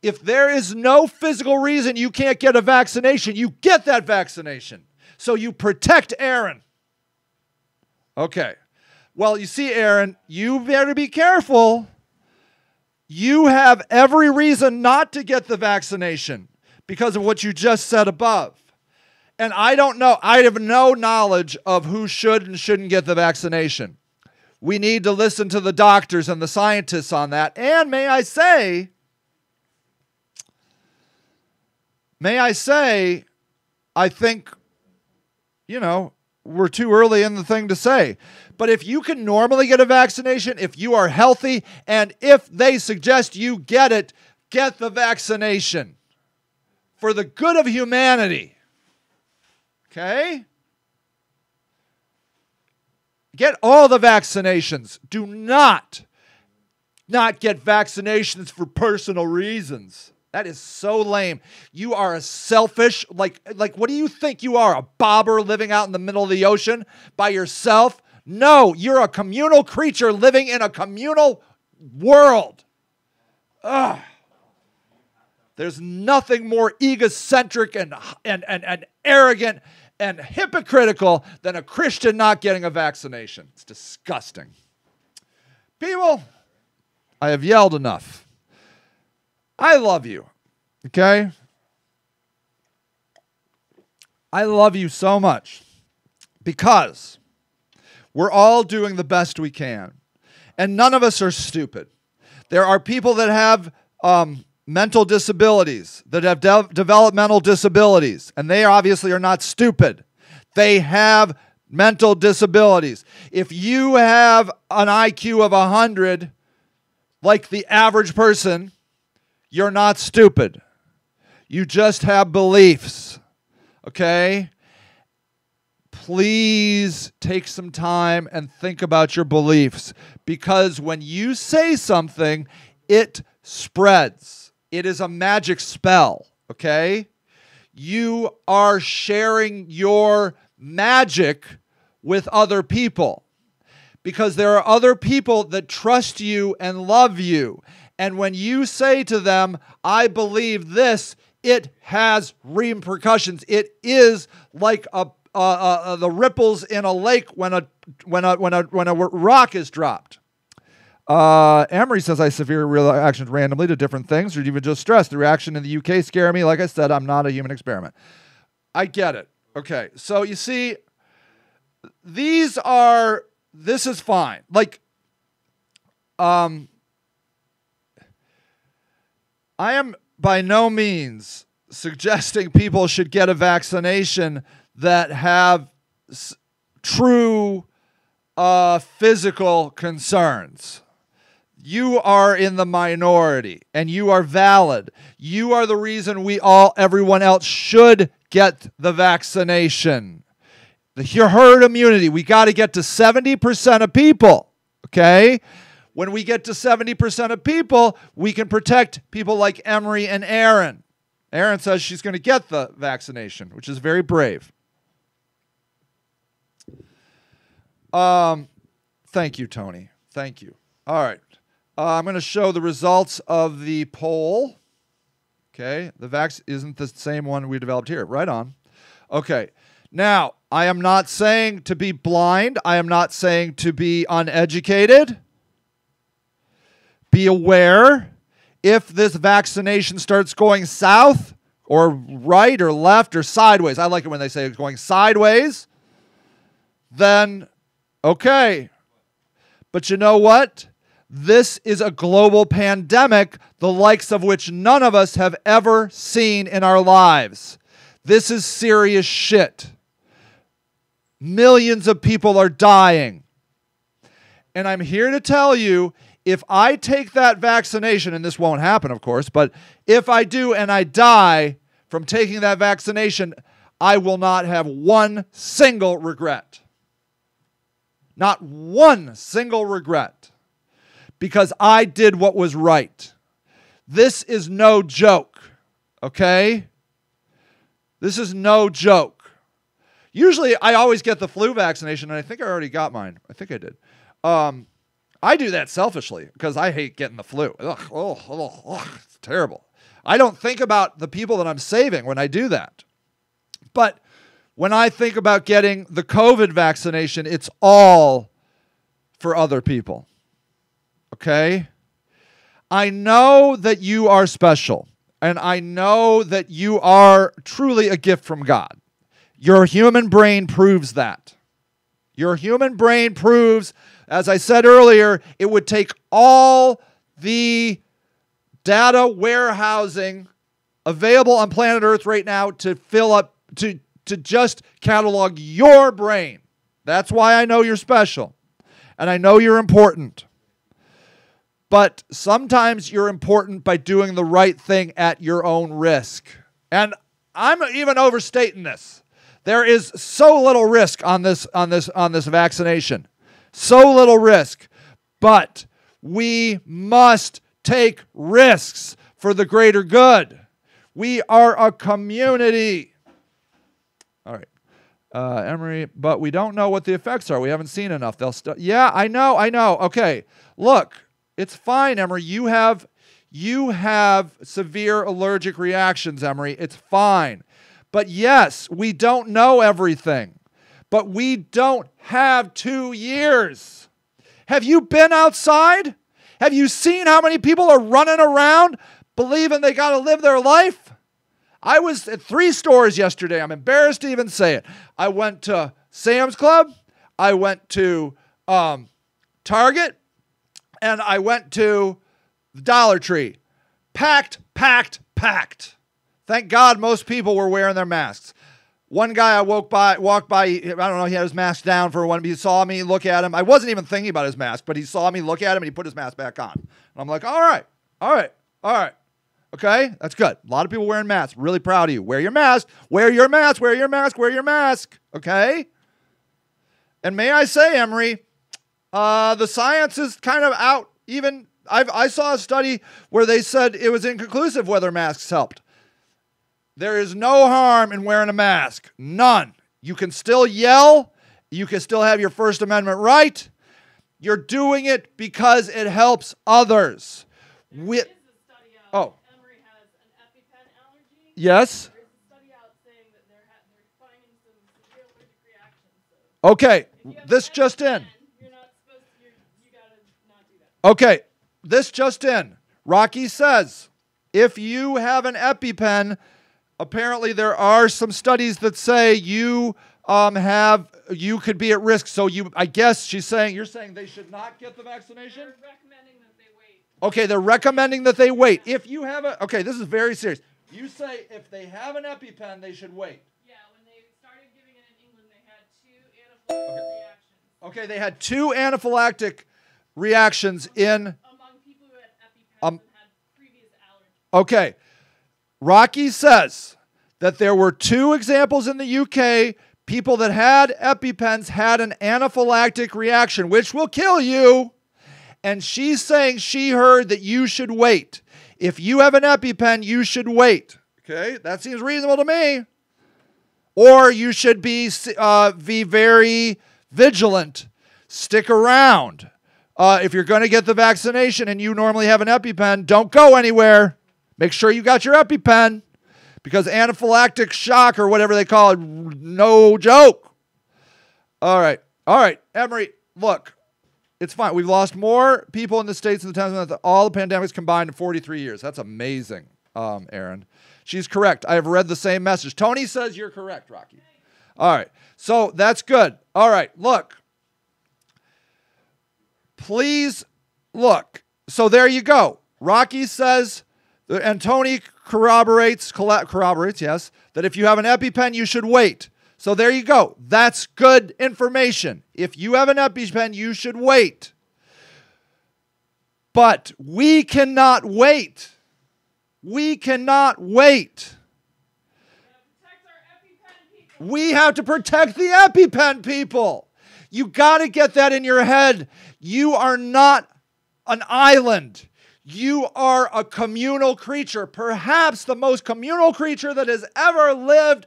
If there is no physical reason you can't get a vaccination, you get that vaccination. So you protect Aaron. Okay. Well, you see, Aaron, you better be careful. You have every reason not to get the vaccination because of what you just said above. And I don't know. I have no knowledge of who should and shouldn't get the vaccination. We need to listen to the doctors and the scientists on that. And may I say, I think, we're too early in the thing to say. But if you can normally get a vaccination, if you are healthy, and if they suggest you get it, get the vaccination for the good of humanity. Okay? Get all the vaccinations. Do not get vaccinations for personal reasons. That is so lame. You are a selfish, like what do you think you are? A bobber living out in the middle of the ocean by yourself? No, you're a communal creature living in a communal world. Ugh. There's nothing more egocentric and arrogant and hypocritical than a Christian not getting a vaccination. It's disgusting. People, I have yelled enough. I love you, okay? I love you so much because we're all doing the best we can, and none of us are stupid. There are people that have mental disabilities, that have developmental disabilities, and they obviously are not stupid. They have mental disabilities. If you have an IQ of 100, like the average person, you're not stupid. You just have beliefs, okay? Please take some time and think about your beliefs, because when you say something, it spreads. It is a magic spell, okay? You are sharing your magic with other people, because there are other people that trust you and love you. And when you say to them, I believe this, it has repercussions. It is like the ripples in a lake when a rock is dropped. Emery says, I severe reactions randomly to different things or even just stress. The reaction in the UK scare me. Like I said, I'm not a human experiment. I get it. Okay, so you see, this is fine. Like, I am by no means suggesting people should get a vaccination that have true physical concerns. You are in the minority, and you are valid. You are the reason everyone else should get the vaccination. The herd immunity, we got to get to 70% of people, okay? When we get to 70% of people, we can protect people like Emery and Aaron. Aaron says she's going to get the vaccination, which is very brave. Thank you, Tony. Thank you. All right. I'm going to show the results of the poll. Okay. The vax isn't the same one we developed here. Right on. Okay. Now, I am not saying to be blind. I am not saying to be uneducated. Be aware, if this vaccination starts going south or right or left or sideways, I like it when they say it's going sideways, then okay. But you know what? This is a global pandemic, the likes of which none of us have ever seen in our lives. This is serious shit. Millions of people are dying. And I'm here to tell you, if I take that vaccination, and this won't happen, of course, but if I do and I die from taking that vaccination, I will not have one single regret. Not one single regret. Because I did what was right. This is no joke, okay? This is no joke. Usually, I always get the flu vaccination, and I think I already got mine. I think I did. I do that selfishly because I hate getting the flu. Ugh, it's terrible. I don't think about the people that I'm saving when I do that. But when I think about getting the COVID vaccination, it's all for other people. Okay? I know that you are special, and I know that you are truly a gift from God. Your human brain proves that. Your human brain proves, as I said earlier, it would take all the data warehousing available on planet Earth right now to fill up, to just catalog your brain. That's why I know you're special. And I know you're important. But sometimes you're important by doing the right thing at your own risk. And I'm even overstating this. There is so little risk on this vaccination. So little risk. But we must take risks for the greater good. We are a community. All right. Emery, but we don't know what the effects are. We haven't seen enough. Yeah, I know. Okay. Look, it's fine, Emery. You have severe allergic reactions, Emery. It's fine. But yes, we don't know everything. But we don't have 2 years. Have you been outside? Have you seen how many people are running around believing they got to live their life? I was at 3 stores yesterday. I'm embarrassed to even say it. I went to Sam's Club. I went to Target. And I went to the Dollar Tree. Packed. Thank God most people were wearing their masks. One guy I walked by, I don't know, he had his mask down for one. He saw me look at him. I wasn't even thinking about his mask, but he saw me look at him and he put his mask back on. And I'm like, all right. Okay, that's good. A lot of people wearing masks. Really proud of you. Wear your mask. Okay? And may I say, Emery, the science is kind of out. Even I saw a study where they said it was inconclusive whether masks helped. There is no harm in wearing a mask. None. You can still yell. You can still have your First Amendment right. You're doing it because it helps others. There is a study out. Emery has an EpiPen allergy. Yes. There's a study out saying that they're finding some severe allergic reactions. So okay. This just in. You're not supposed to. You gotta not do that. Okay. This just in. Rocky says, if you have an EpiPen, apparently there are some studies that say you could be at risk. So I guess you're saying they should not get the vaccination? They're recommending that they wait. Okay, they're recommending that they wait. If you have okay, this is very serious. You say if they have an EpiPen, they should wait. Yeah, when they started giving it in England, they had 2 anaphylactic reactions. Okay, they had 2 anaphylactic reactions among people who had EpiPens and had previous allergies. Okay. Rocky says that there were 2 examples in the UK. People that had EpiPens had an anaphylactic reaction, which will kill you. And she's saying she heard that you should wait. If you have an EpiPen, you should wait. Okay, that seems reasonable to me. Or you should be very vigilant. Stick around. If you're going to get the vaccination and you normally have an EpiPen, don't go anywhere. Make sure you got your EpiPen, because anaphylactic shock or whatever they call it, no joke. All right, Emery, look, it's fine. We've lost more people in the States in the time than all the pandemics combined in 43 years. That's amazing, Aaron. She's correct. I have read the same message. Tony says you're correct, Rocky. All right, so that's good. All right, look. Please look. So there you go. Rocky says, and Tony corroborates, yes, that if you have an EpiPen, you should wait. So there you go. That's good information. If you have an EpiPen, you should wait. But we cannot wait. We cannot wait. We have to protect the EpiPen people. You got to get that in your head. You are not an island. You are a communal creature, perhaps the most communal creature that has ever lived,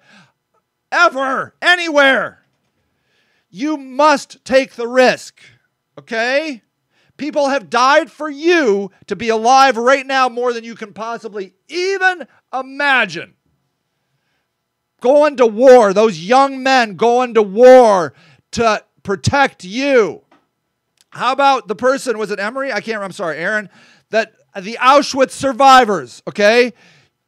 ever, anywhere. You must take the risk, okay? People have died for you to be alive right now more than you can possibly even imagine. Going to war, those young men going to war to protect you. How about the person, was it Emery? I'm sorry, Aaron. That the Auschwitz survivors, okay?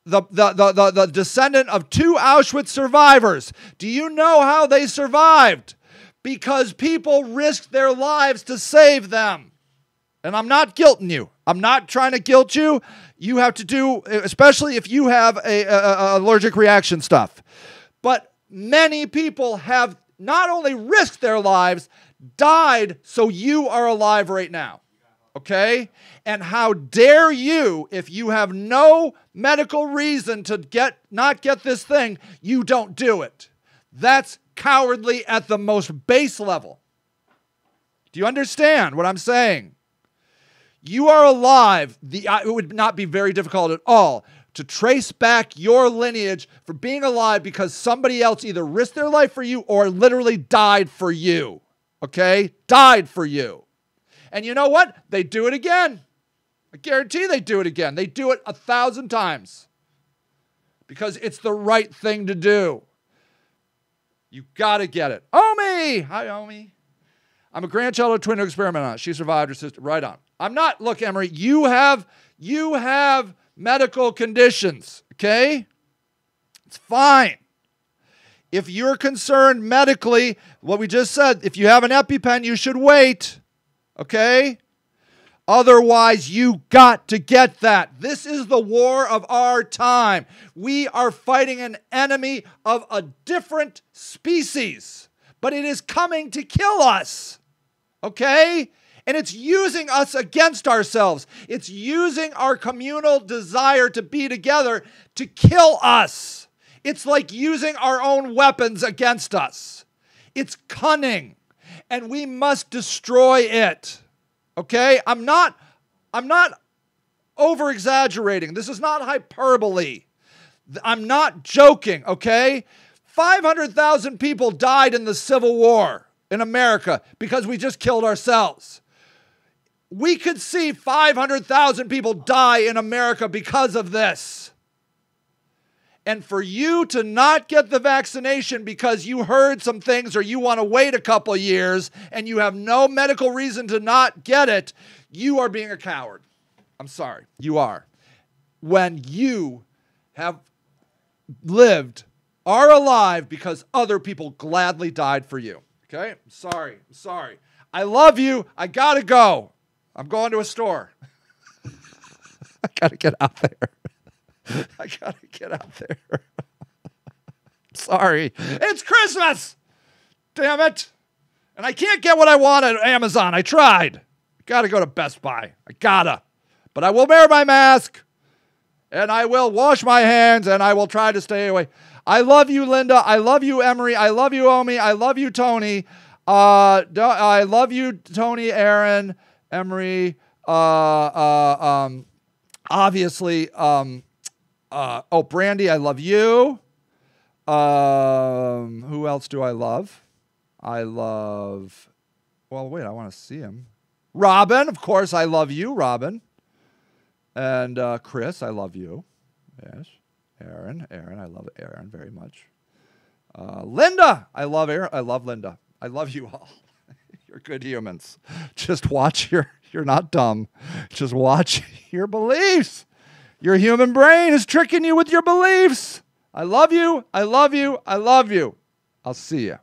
The descendant of 2 Auschwitz survivors. Do you know how they survived? Because people risked their lives to save them. And I'm not guilting you. I'm not trying to guilt you. You have to do, especially if you have a allergic reaction stuff. But many people have not only risked their lives, died so you are alive right now. Okay? And how dare you, if you have no medical reason to not get this thing, you don't do it. That's cowardly at the most base level. Do you understand what I'm saying? you are alive, it would not be very difficult at all to trace back your lineage for being alive because somebody else either risked their life for you or literally died for you. Okay? Died for you. And you know what? They do it again. I guarantee they do it again. They do it 1,000 times because it's the right thing to do. You got to get it. Omi! Hi, Omi. I'm a grandchild of a twin who experimented on it. She survived her sister. Right on. I'm not. Look, Emery, you have medical conditions, okay? It's fine. If you're concerned medically, what we just said, if you have an EpiPen, you should wait, okay? Otherwise, you got to get that. This is the war of our time. We are fighting an enemy of a different species, but it is coming to kill us, okay? And it's using us against ourselves. It's using our communal desire to be together to kill us. It's like using our own weapons against us. It's cunning, and we must destroy it. Okay? I'm not over-exaggerating. This is not hyperbole. I'm not joking, okay? 500,000 people died in the Civil War in America because we just killed ourselves. We could see 500,000 people die in America because of this. And for you to not get the vaccination because you heard some things or you want to wait a couple years and you have no medical reason to not get it, you are being a coward. I'm sorry, you are. When you have lived, are alive because other people gladly died for you. Okay? I'm sorry. I love you. I gotta go. I'm going to a store. I gotta get out there. I gotta get out there. Sorry. It's Christmas! Damn it. And I can't get what I want at Amazon. I tried. Gotta go to Best Buy. I gotta. But I will wear my mask. And I will wash my hands. And I will try to stay away. I love you, Linda. I love you, Emery. I love you, Omi. I love you, Tony. I love you, Tony, Aaron, Emery. Obviously, Brandy, I love you. Who else do I love? I want to see him. Robin, of course, I love you, Robin. And Chris, I love you. Yes. Aaron, I love Aaron very much. Linda, I love Aaron. I love Linda. I love you all. You're good humans. Just watch you're not dumb. Just watch your beliefs. Your human brain is tricking you with your beliefs. I love you. I love you. I love you. I'll see you.